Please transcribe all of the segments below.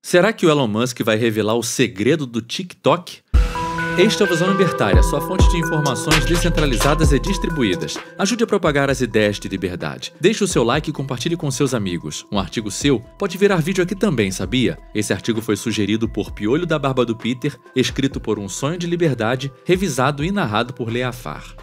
Será que o Elon Musk vai revelar o segredo do TikTok? Este é o Visão Libertária, sua fonte de informações descentralizadas e distribuídas. Ajude a propagar as ideias de liberdade. Deixe o seu like e compartilhe com seus amigos. Um artigo seu pode virar vídeo aqui também, sabia? Esse artigo foi sugerido por Piolho da Barba do Peter, escrito por Um Sonho de Liberdade, revisado e narrado por Leafar.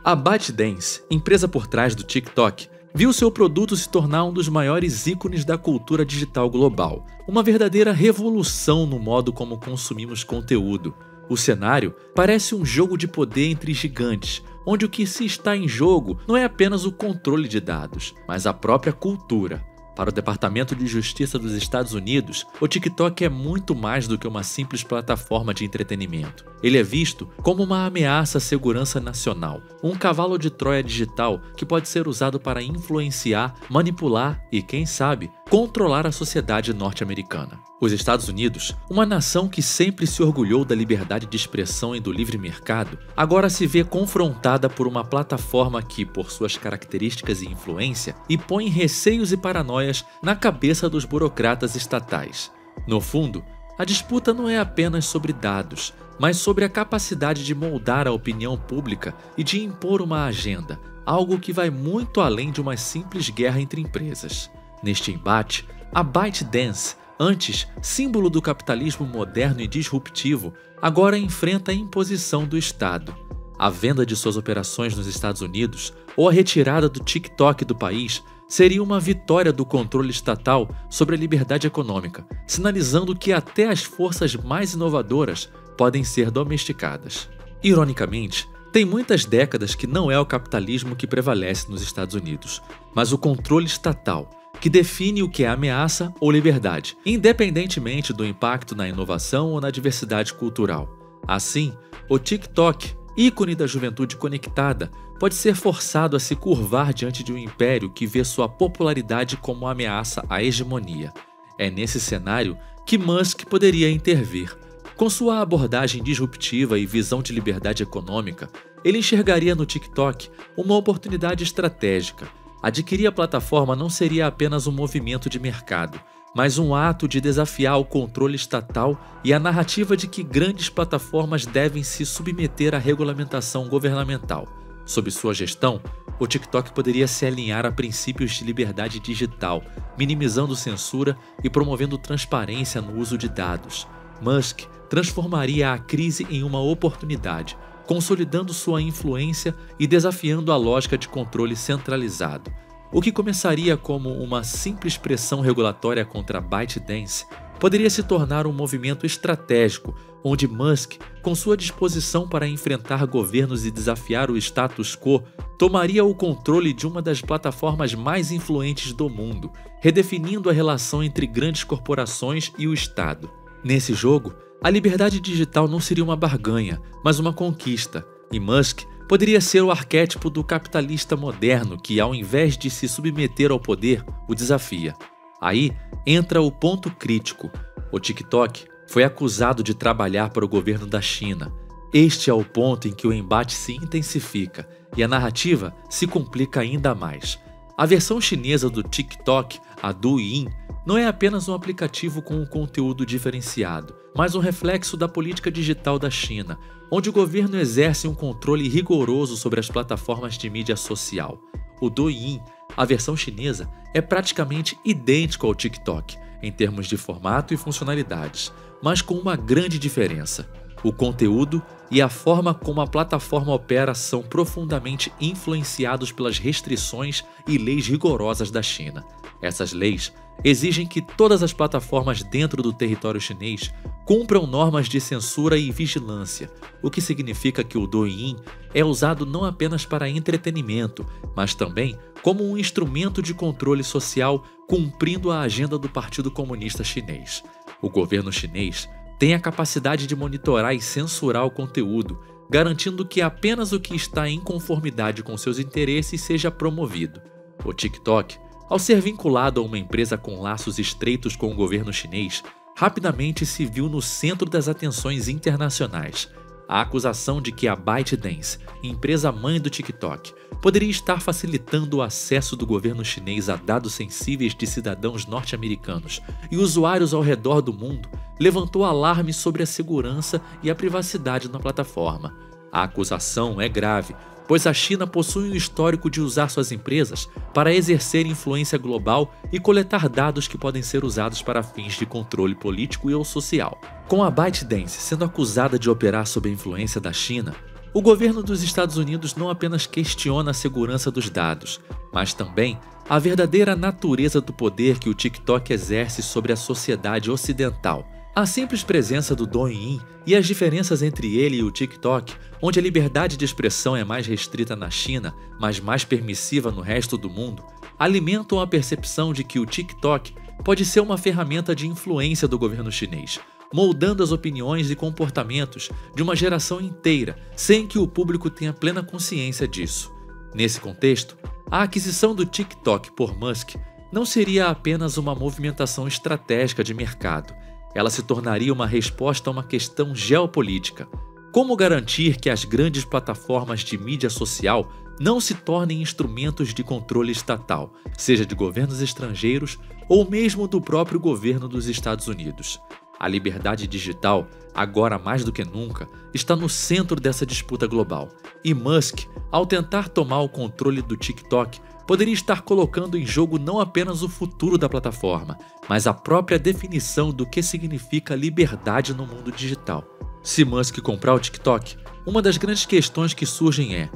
A ByteDance, empresa por trás do TikTok, viu seu produto se tornar um dos maiores ícones da cultura digital global. Uma verdadeira revolução no modo como consumimos conteúdo. O cenário parece um jogo de poder entre gigantes, onde o que se está em jogo não é apenas o controle de dados, mas a própria cultura. Para o Departamento de Justiça dos Estados Unidos, o TikTok é muito mais do que uma simples plataforma de entretenimento. Ele é visto como uma ameaça à segurança nacional, um cavalo de Troia digital que pode ser usado para influenciar, manipular e, quem sabe, controlar a sociedade norte-americana. Os Estados Unidos, uma nação que sempre se orgulhou da liberdade de expressão e do livre mercado, agora se vê confrontada por uma plataforma que, por suas características e influência, impõe receios e paranoias na cabeça dos burocratas estatais. No fundo, a disputa não é apenas sobre dados, mas sobre a capacidade de moldar a opinião pública e de impor uma agenda, algo que vai muito além de uma simples guerra entre empresas. Neste embate, a ByteDance, antes símbolo do capitalismo moderno e disruptivo, agora enfrenta a imposição do Estado. A venda de suas operações nos Estados Unidos ou a retirada do TikTok do país seria uma vitória do controle estatal sobre a liberdade econômica, sinalizando que até as forças mais inovadoras podem ser domesticadas. Ironicamente, tem muitas décadas que não é o capitalismo que prevalece nos Estados Unidos, mas o controle estatal, que define o que é ameaça ou liberdade, independentemente do impacto na inovação ou na diversidade cultural. Assim, o TikTok, ícone da juventude conectada, pode ser forçado a se curvar diante de um império que vê sua popularidade como ameaça à hegemonia. É nesse cenário que Musk poderia intervir. Com sua abordagem disruptiva e visão de liberdade econômica, ele enxergaria no TikTok uma oportunidade estratégica. Adquirir a plataforma não seria apenas um movimento de mercado, mas um ato de desafiar o controle estatal e a narrativa de que grandes plataformas devem se submeter à regulamentação governamental. Sob sua gestão, o TikTok poderia se alinhar a princípios de liberdade digital, minimizando censura e promovendo transparência no uso de dados. Musk transformaria a crise em uma oportunidade, consolidando sua influência e desafiando a lógica de controle centralizado. O que começaria como uma simples pressão regulatória contra a ByteDance poderia se tornar um movimento estratégico, onde Musk, com sua disposição para enfrentar governos e desafiar o status quo, tomaria o controle de uma das plataformas mais influentes do mundo, redefinindo a relação entre grandes corporações e o Estado. Nesse jogo, a liberdade digital não seria uma barganha, mas uma conquista, e Musk poderia ser o arquétipo do capitalista moderno que, ao invés de se submeter ao poder, o desafia. Aí entra o ponto crítico. O TikTok foi acusado de trabalhar para o governo da China. Este é o ponto em que o embate se intensifica e a narrativa se complica ainda mais. A versão chinesa do TikTok, a Douyin, não é apenas um aplicativo com um conteúdo diferenciado, mas um reflexo da política digital da China, onde o governo exerce um controle rigoroso sobre as plataformas de mídia social. O Douyin, a versão chinesa, é praticamente idêntico ao TikTok, em termos de formato e funcionalidades, mas com uma grande diferença. O conteúdo e a forma como a plataforma opera são profundamente influenciados pelas restrições e leis rigorosas da China. Essas leis exigem que todas as plataformas dentro do território chinês cumpram normas de censura e vigilância, o que significa que o Douyin é usado não apenas para entretenimento, mas também como um instrumento de controle social cumprindo a agenda do Partido Comunista Chinês. O governo chinês tem a capacidade de monitorar e censurar o conteúdo, garantindo que apenas o que está em conformidade com seus interesses seja promovido. O TikTok, ao ser vinculado a uma empresa com laços estreitos com o governo chinês, rapidamente se viu no centro das atenções internacionais. a acusação de que a ByteDance, empresa mãe do TikTok, poderia estar facilitando o acesso do governo chinês a dados sensíveis de cidadãos norte-americanos e usuários ao redor do mundo levantou alarme sobre a segurança e a privacidade na plataforma. A acusação é grave, pois a China possui um histórico de usar suas empresas para exercer influência global e coletar dados que podem ser usados para fins de controle político e ou social. Com a ByteDance sendo acusada de operar sob a influência da China, o governo dos Estados Unidos não apenas questiona a segurança dos dados, mas também a verdadeira natureza do poder que o TikTok exerce sobre a sociedade ocidental. A simples presença do Douyin e as diferenças entre ele e o TikTok, onde a liberdade de expressão é mais restrita na China, mas mais permissiva no resto do mundo, alimentam a percepção de que o TikTok pode ser uma ferramenta de influência do governo chinês, moldando as opiniões e comportamentos de uma geração inteira, sem que o público tenha plena consciência disso. Nesse contexto, a aquisição do TikTok por Musk não seria apenas uma movimentação estratégica de mercado. Ela se tornaria uma resposta a uma questão geopolítica. Como garantir que as grandes plataformas de mídia social não se tornem instrumentos de controle estatal, seja de governos estrangeiros ou mesmo do próprio governo dos Estados Unidos? A liberdade digital, agora mais do que nunca, está no centro dessa disputa global. E Musk, ao tentar tomar o controle do TikTok, poderia estar colocando em jogo não apenas o futuro da plataforma, mas a própria definição do que significa liberdade no mundo digital. Se Musk comprar o TikTok, uma das grandes questões que surgem é: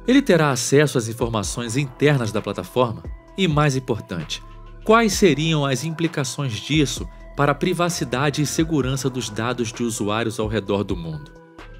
ele terá acesso às informações internas da plataforma? E mais importante, quais seriam as implicações disso para a privacidade e segurança dos dados de usuários ao redor do mundo?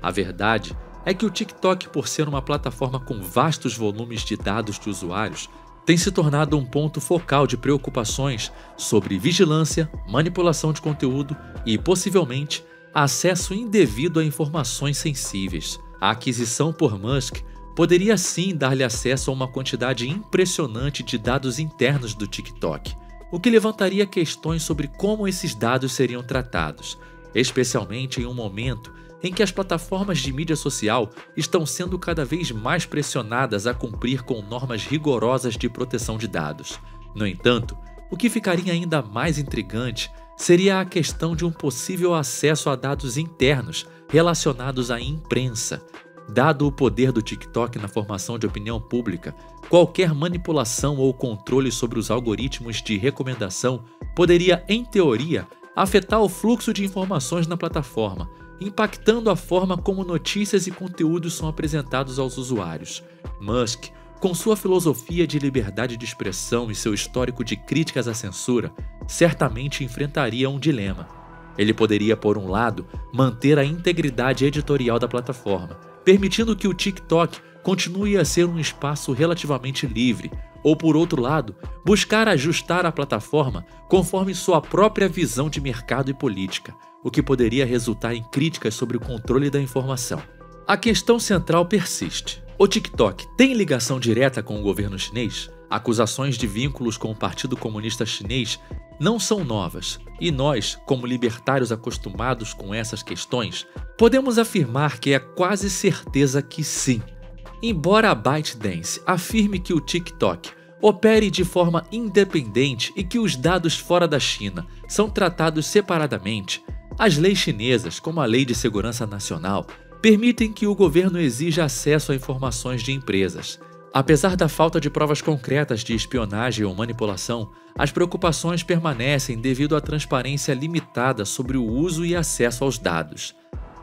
A verdade é que o TikTok, por ser uma plataforma com vastos volumes de dados de usuários, tem se tornado um ponto focal de preocupações sobre vigilância, manipulação de conteúdo e, possivelmente, acesso indevido a informações sensíveis. A aquisição por Musk poderia sim dar-lhe acesso a uma quantidade impressionante de dados internos do TikTok, o que levantaria questões sobre como esses dados seriam tratados, especialmente em um momento em que as plataformas de mídia social estão sendo cada vez mais pressionadas a cumprir com normas rigorosas de proteção de dados. No entanto, o que ficaria ainda mais intrigante seria a questão de um possível acesso a dados internos relacionados à imprensa. Dado o poder do TikTok na formação de opinião pública, qualquer manipulação ou controle sobre os algoritmos de recomendação poderia, em teoria, afetar o fluxo de informações na plataforma, impactando a forma como notícias e conteúdos são apresentados aos usuários. Musk, com sua filosofia de liberdade de expressão e seu histórico de críticas à censura, certamente enfrentaria um dilema. Ele poderia, por um lado, manter a integridade editorial da plataforma, permitindo que o TikTok continue a ser um espaço relativamente livre, ou, por outro lado, buscar ajustar a plataforma conforme sua própria visão de mercado e política, o que poderia resultar em críticas sobre o controle da informação. A questão central persiste. O TikTok tem ligação direta com o governo chinês? Acusações de vínculos com o Partido Comunista Chinês não são novas, e nós, como libertários acostumados com essas questões, podemos afirmar que é quase certeza que sim. Embora a ByteDance afirme que o TikTok opere de forma independente e que os dados fora da China são tratados separadamente, as leis chinesas, como a Lei de Segurança Nacional, permitem que o governo exija acesso a informações de empresas. Apesar da falta de provas concretas de espionagem ou manipulação, as preocupações permanecem devido à transparência limitada sobre o uso e acesso aos dados.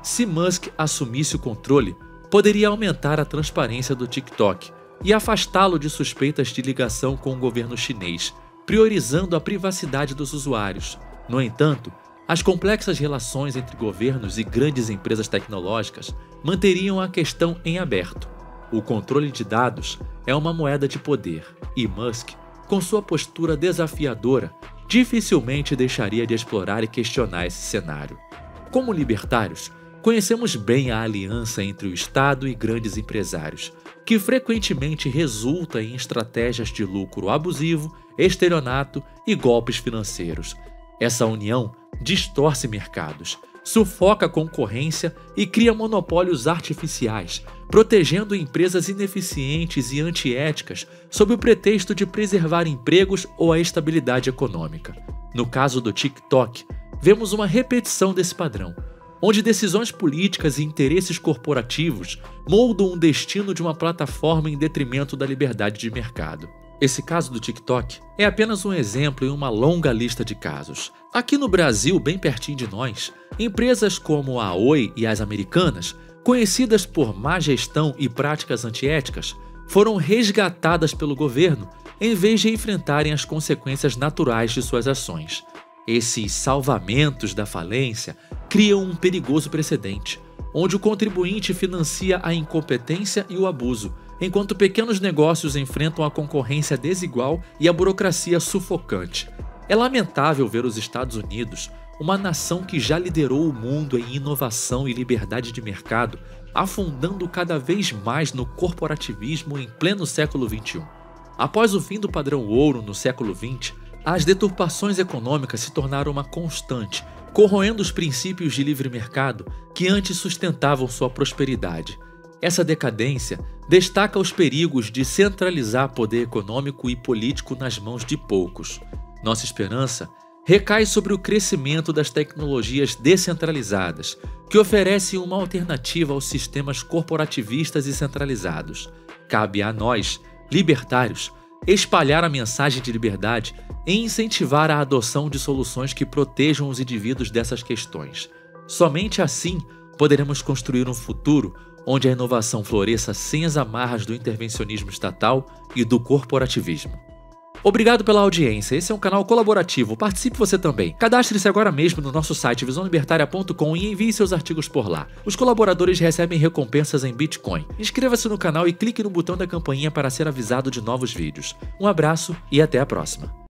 Se Musk assumisse o controle, poderia aumentar a transparência do TikTok e afastá-lo de suspeitas de ligação com o governo chinês, priorizando a privacidade dos usuários. No entanto, as complexas relações entre governos e grandes empresas tecnológicas manteriam a questão em aberto. O controle de dados é uma moeda de poder, e Musk, com sua postura desafiadora, dificilmente deixaria de explorar e questionar esse cenário. Como libertários, conhecemos bem a aliança entre o Estado e grandes empresários, que frequentemente resulta em estratégias de lucro abusivo, estelionato e golpes financeiros. Essa união distorce mercados, sufoca a concorrência e cria monopólios artificiais, protegendo empresas ineficientes e antiéticas sob o pretexto de preservar empregos ou a estabilidade econômica. No caso do TikTok, vemos uma repetição desse padrão, onde decisões políticas e interesses corporativos moldam o destino de uma plataforma em detrimento da liberdade de mercado. Esse caso do TikTok é apenas um exemplo em uma longa lista de casos. Aqui no Brasil, bem pertinho de nós, empresas como a Oi e as Americanas, conhecidas por má gestão e práticas antiéticas, foram resgatadas pelo governo em vez de enfrentarem as consequências naturais de suas ações. Esses salvamentos da falência criam um perigoso precedente, onde o contribuinte financia a incompetência e o abuso, enquanto pequenos negócios enfrentam a concorrência desigual e a burocracia sufocante. É lamentável ver os Estados Unidos, uma nação que já liderou o mundo em inovação e liberdade de mercado, afundando cada vez mais no corporativismo em pleno século XXI. Após o fim do padrão ouro no século XX, as deturpações econômicas se tornaram uma constante, corroendo os princípios de livre mercado que antes sustentavam sua prosperidade. Essa decadência destaca os perigos de centralizar poder econômico e político nas mãos de poucos. Nossa esperança recai sobre o crescimento das tecnologias descentralizadas, que oferecem uma alternativa aos sistemas corporativistas e centralizados. Cabe a nós, libertários, espalhar a mensagem de liberdade e incentivar a adoção de soluções que protejam os indivíduos dessas questões. Somente assim poderemos construir um futuro onde a inovação floresça sem as amarras do intervencionismo estatal e do corporativismo. Obrigado pela audiência, esse é um canal colaborativo, participe você também. Cadastre-se agora mesmo no nosso site visãolibertaria.com e envie seus artigos por lá. Os colaboradores recebem recompensas em Bitcoin. Inscreva-se no canal e clique no botão da campainha para ser avisado de novos vídeos. Um abraço e até a próxima.